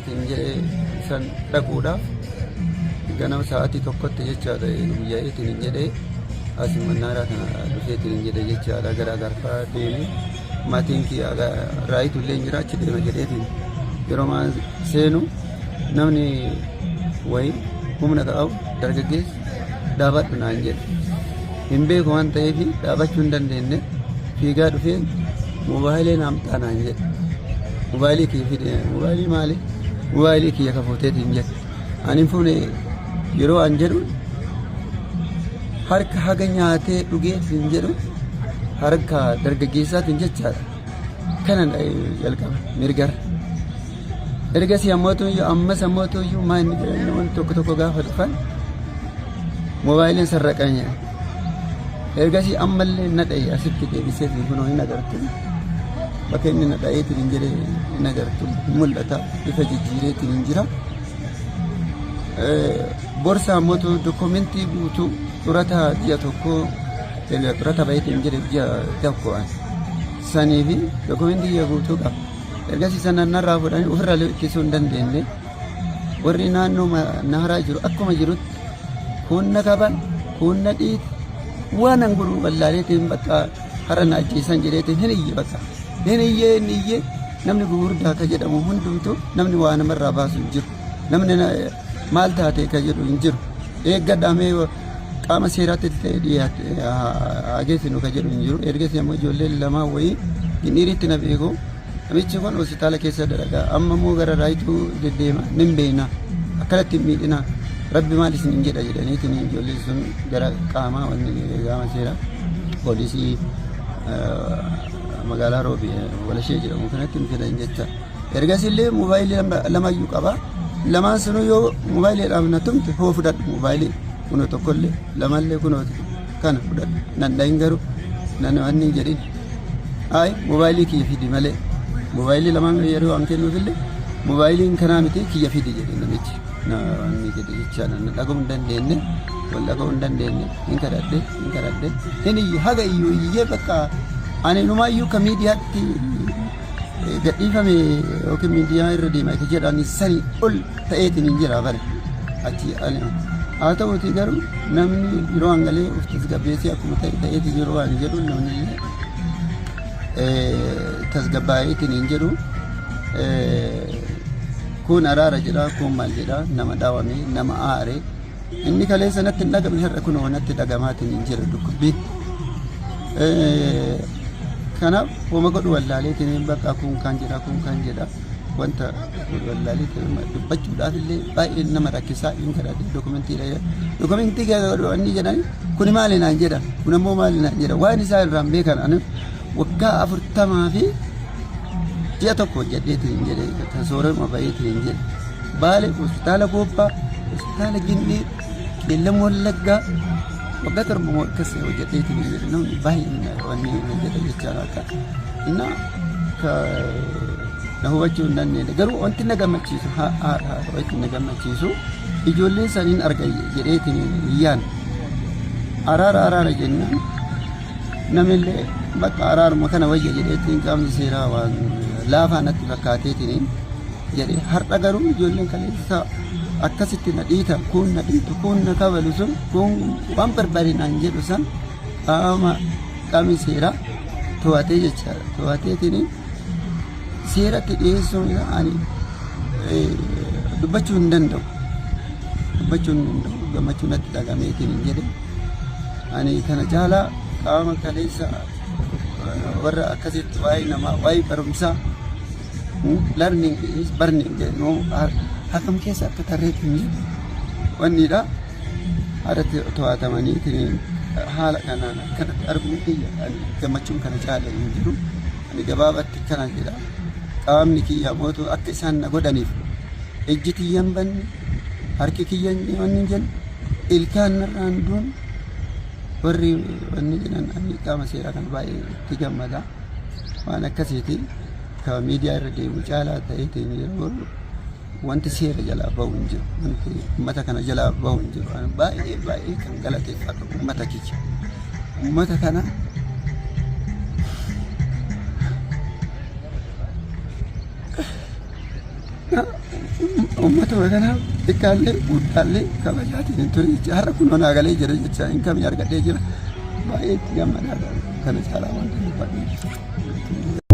jedheetiin jedhee san dhaquudhaaf ganama sa'aatii tokkotti jechaadha guyyaa'eetiin jedhee asii mannaaraa kana dhufeetiin jedhee jechaadha gara garfaa deemu maatiin kiyyaa raayitu illee jira achi deema jedheetiin yeroo maa seenu namni wayii humna qabu dargaggeessi dhaabadhu naan jedhe hin beeku waan ta'eef dhaabachuu hin dandeenye fiigaa dhufee moobaayilee naamxaa naan jedhe mobaayilii kiyya fide mobaayilii maali mobaayilii kiyya kafooteetiin jedhe ani hin fuune yeroo an jedhu harka haga nyaatee dhugeetiin jedhu harka dargaggeessaatiin jechaadha kanan jalqaba mirgar ergasii ammas ammootuyyuu maa inni jedhan wanti tokko gaafa dhufan moobaayiliin sarraqanya ergasii ammallee nadha'e asitti deebisee fi kunoo hin agartu bakka inni nadha'eetiin hin jedhe hin agartu mul'ata ifa jijjiireetiin hin jira borsa ammootu dokumentii guutuu xurata ji'a tokko xurata baay'eetiin jedhe ji'a tokko sanii fi dokumentii ji'a guutuu qaba ergasii sanaan narraa fudhanii ofirraa ittisuu hin dandeenye warri naannoo naaraa jiru akkuma jirutti hunna qaban hunna dhiiti waan anguru ballaaleetiin bakka har'a na ajjeesan jedheetiin hin iyye bakka hin iyyee namni gugurdaa ka jedhamu hundumtu namni waa namarraa baasu hin jiru namni maal taate ka jedhu hin jiru eeggadhamee qaama seeraatti ta'e dhiyaate hageessinu ka jedhu hin jiru ergasii ammoo ijoollee lamaa wayii giniiritti na beeku namichi kun hospitaala keessa dalagaa amma immoo gara raayituu deddeema nin beena akkanatti miidhina rabbi maal isin jedha jedhaniitiin ijoolleen sun gara qaama seeraa poolisii magaalaa roobi walashee jedhamu kanatti nu fidan jecha ergasillee moobaayilii lamayyuu qaba lamaan sunu yoo moobaayiliidhaaf na tumte hoo fudhadhu moobaayilii kunoo tokkollee lamallee kunoo kana fudhadhu nan dhahin garuu nan wanni jedhin ay moobaayilii kiyya fidi malee moobaayilii lamaan yeroo an kennuufillee moobaayiliin kanaa miti kiyya fidi jedhe namichi na wanni jedhe jechaadha na dhaga'uu hin dandeenye wal dhaga'uu hin dandeenye hin kadhadhe hin iyyu haga iyyuu iyyee bakka ani numaayyuu ka miidiyaatti gadhiifame yookiin miidiyaa irra deemaa ka jedhan sanii ol ta'eetiin hin jira bare achi haa ta'uuti garuu namni yeroo hangalee of tasgabbeessee akkuma ta'eetiin yeroo waan jedhu namni tasgabbaa'eetiin hin jedhu kun araara jedha kun maal jedha nama dhaawame nama aare inni kalee sanatti hin dhagame har'a kun wanatti dhagamaatiin hin jira dhukkubbiin kanaaf hooma godhu wallaaleetiin bakka kun kan jedha wanta godhu wallaaleetiin dubbachuudhaaf illee baay'ee nama rakkisaa hin kadhadhe dokumentii godhanii jedhani kun maali naan jedha kun ammoo maali naan jedha waan isaa irraan beekan ani waggaa 40 fi ji'a tokko hojjedheetiin jedhe kan soorama baay'eetiin jedhe baale hospitaala Goobbaa hospitaala Ginnii qeellam Wallaggaa waggaa torba akkasii hojjedheetiin jedhe namni baay'ee wanni jedha jechaan akka inna na hubachuu hin dandeenye garuu wanti na gammachiisu wanti na gammachiisu ijoolleen saniin arga jedheetiin iyyaan araara jennaan namillee bakka araaruma kana wayya jedheetiin qaamni seeraa waan laafaa natti fakkaateetiin jedhe har'a garuu ijoolleen kaleessa akkasitti na dhiita kun na dhiitu kun na kabalu sun kun waan barbaarinaan jedhu san qaamni seeraa to'atee jechaadha to'ateetiin seeratti dhiyeessuun ani dubbachuu hin danda'u gammachuu natti dhagameetiin jedhe ani kana caalaa qaama kaleessa warra akkasitti waa'ee namaa waa'ee barumsaa learning is burning jedhu hakam keessa akka tarreetiin wannidha haadhatti to'atamanii haala kanaan akkanatti arguun kiyya gammachuun kana caala hin jiru ani gabaabatti kana jedha qaamni kiyya mootu akka isaan na godhaniif ejji kiyyan banne harki kiyyan wanni jedhu ilkaan narraan duun warri wanni jedhan ani qaama seeraa kan baay'ee itti gammada waan akkasiiti ka miidiyaa irra deemu caalaa ta'eetiin yeroo wanti seera jalaa bahu hin jiru wanti uummata kana jalaa bahu hin jiru baay'ee kan galateeffatu uummata kiyya uummata kana ummata kana xiqqaallee guddaallee kabajaatiin ture har'a kun onaa galee jira jecha hin kamii argadhee jira baay'ee itti gammadaadha kana caalaa wanta hin